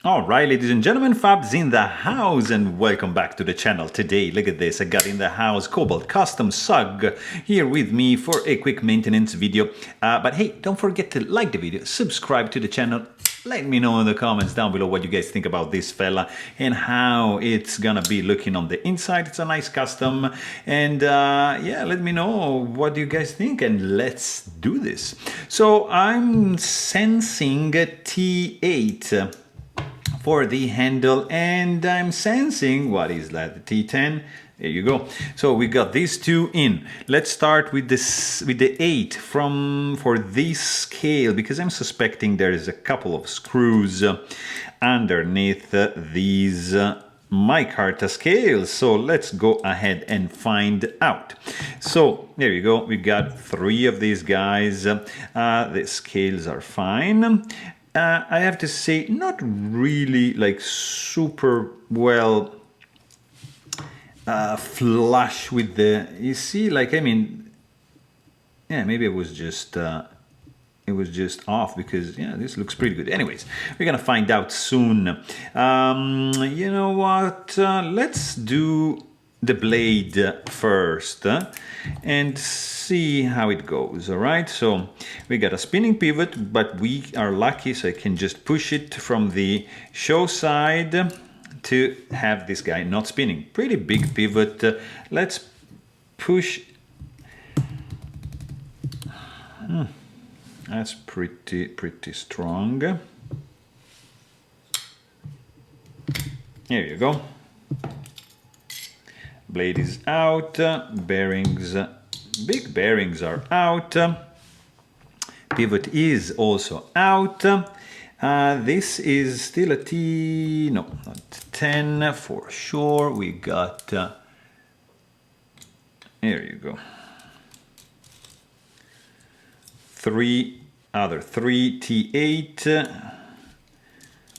All right, ladies and gentlemen, Fabs in the house, and welcome back to the channel. Today, look at this, I got in the house Cobalt Custom Sug here with me for a quick maintenance video. But hey, don't forget to like the video, subscribe to the channel, let me know in the comments down below what you guys think about this fella and how it's gonna be looking on the inside. It's a nice custom, and yeah, let me know what you guys think, and let's do this. So I'm sensing T8 for the handle, and I'm sensing, what is that, the T10? There you go. So we got these two in. Let's start with this, with the 8 for this scale, because I'm suspecting there is a couple of screws underneath these micarta scales. So let's go ahead and find out. So there you go. We got 3 of these guys. The scales are fine. I have to say, not really like super well flush with the, you see, like, I mean, yeah, maybe it was just off, because yeah, this looks pretty good. Anyways, we're gonna find out soon. You know what, let's do the blade first and see how it goes. All right, so we got a spinning pivot, but we are lucky, so I can just push it from the show side to have this guy not spinning. Pretty big pivot. Let's push. That's pretty strong. Here you go. Blade is out, bearings, big bearings are out, pivot is also out. This is still a T, no, not 10 for sure. We got, here you go, 3 T8,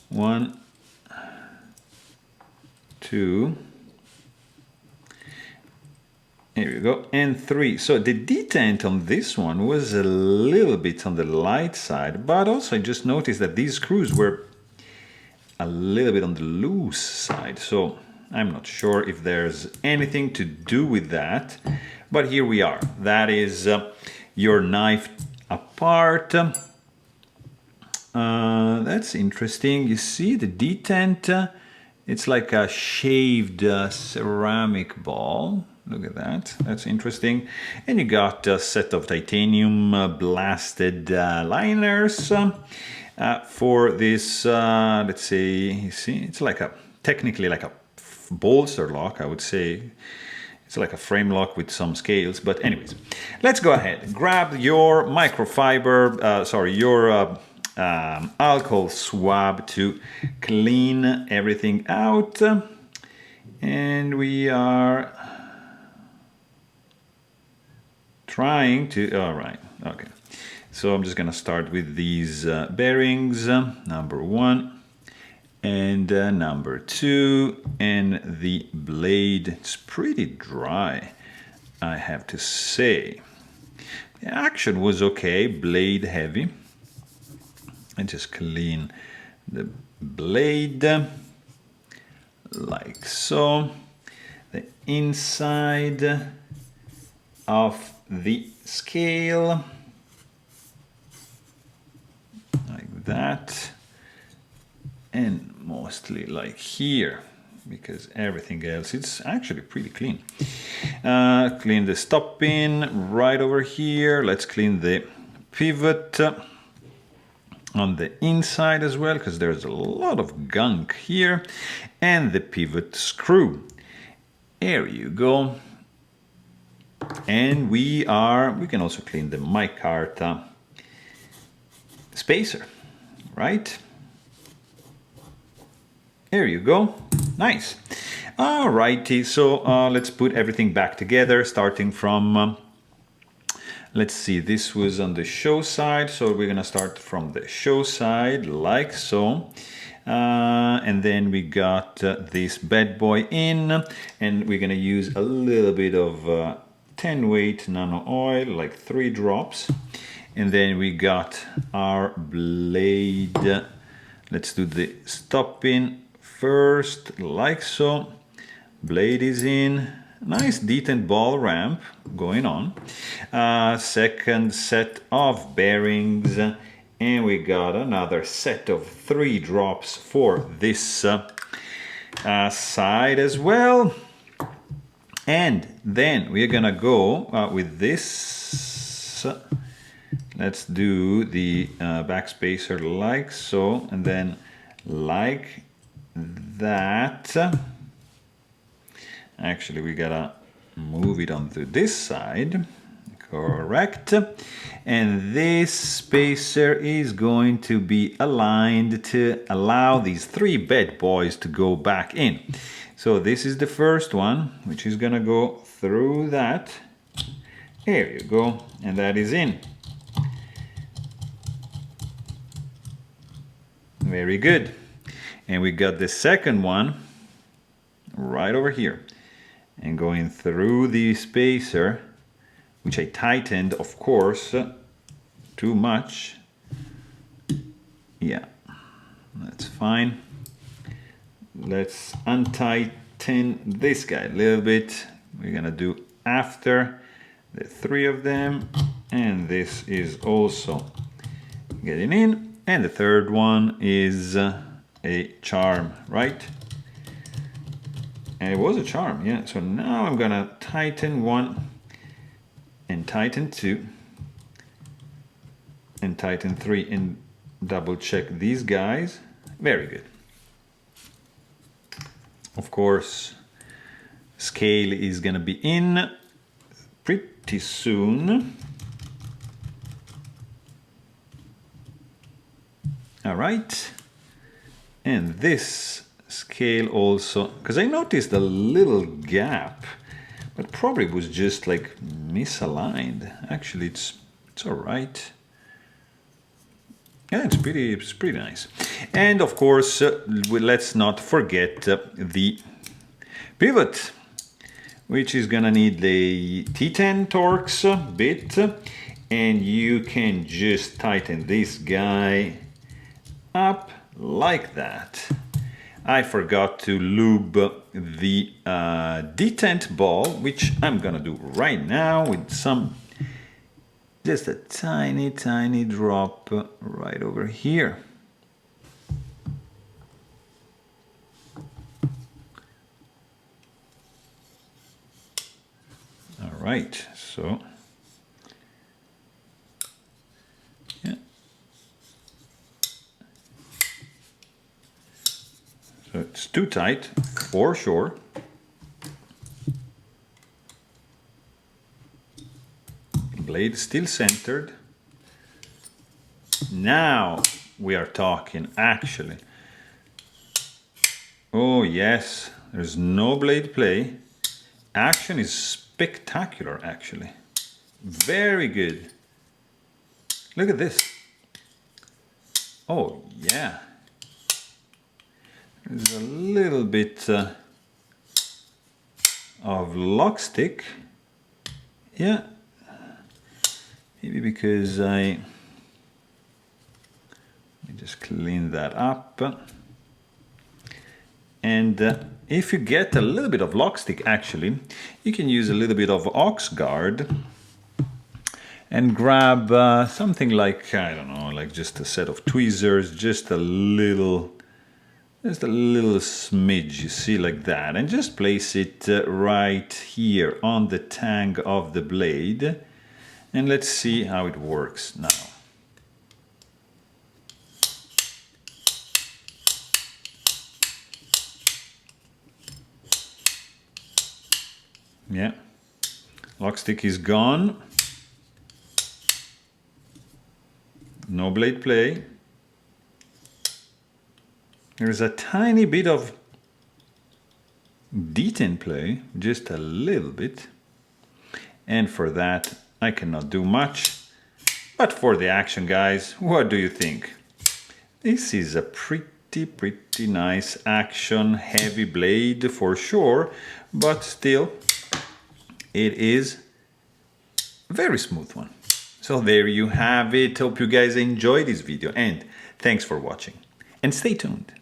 1, 2, here you go, and 3. So the detent on this one was a little bit on the light side, but also I just noticed that these screws were a little bit on the loose side. So I'm not sure if there's anything to do with that, but here we are. That is your knife apart. That's interesting. You see the detent, it's like a shaved ceramic ball. Look at that, that's interesting. And you got a set of titanium blasted liners for this, let's say, you see, it's like a, technically like a bolster lock, I would say. It's like a frame lock with some scales, but anyways, let's go ahead. Grab your microfiber, your alcohol swab to clean everything out. And we are trying to, all right, okay. So I'm just gonna start with these bearings, number 1 and number 2, and the blade. It's pretty dry, I have to say. The action was okay, blade heavy. And just clean the blade like so. The inside of the scale like that, and mostly like here, because everything else it's actually pretty clean. Clean the stop pin right over here. Let's clean the pivot on the inside as well, because there's a lot of gunk here, and the pivot screw. There you go. And we can also clean the micarta spacer, right? There you go, nice. Alrighty, so let's put everything back together, starting from, let's see, this was on the show side, so we're gonna start from the show side, like so. And then we got this bad boy in, and we're gonna use a little bit of 10 weight nano oil, like 3 drops. And then we got our blade Let's do the stopping first, like so. Blade is in. Nice detent ball ramp going on. Second set of bearings, and we got another set of 3 drops for this side as well. And then we're gonna go with this. Let's do the backspacer like so, and then like that. Actually, we gotta move it onto this side, correct. And this spacer is going to be aligned to allow these 3 bad boys to go back in. So this is the first one, which is gonna go through that. There you go, and that is in. Very good. And we got the second one right over here. And going through the spacer, which I tightened, of course, too much. Yeah, that's fine. Let's untighten this guy a little bit. We're gonna do after the 3 of them, and this is also getting in. And the third one is a charm, right? And it was a charm, yeah. So now I'm gonna tighten 1 and tighten 2 and tighten 3 and double check these guys. Very good. Of course, scale is gonna be in pretty soon. All right, and this scale also, because I noticed a little gap, but probably was just like misaligned. Actually, it's all right. Yeah, it's pretty nice. And of course, let's not forget the pivot, which is gonna need the T10 Torx bit, and you can just tighten this guy up like that. I forgot to lube the detent ball, which I'm gonna do right now with just a tiny drop right over here. All right, so yeah. So it's too tight, for sure. Blade still centered. Now we are talking, actually. Oh yes, there's no blade play. Action is spectacular, actually. Very good. Look at this. Oh yeah. There's a little bit of lock stick. Yeah. Maybe because let me just clean that up. And if you get a little bit of lock stick, actually, you can use a little bit of ox guard and grab something like, I don't know, like just a set of tweezers, just a little smidge, you see, like that, and just place it right here on the tang of the blade, and let's see how it works now. Yeah, lock stick is gone, no blade play. There's a tiny bit of detent play, just a little bit. And for that, I cannot do much. But for the action, guys, what do you think? This is a pretty nice action, heavy blade for sure, but still, it is a very smooth one. So there you have it. Hope you guys enjoyed this video, and thanks for watching. and stay tuned.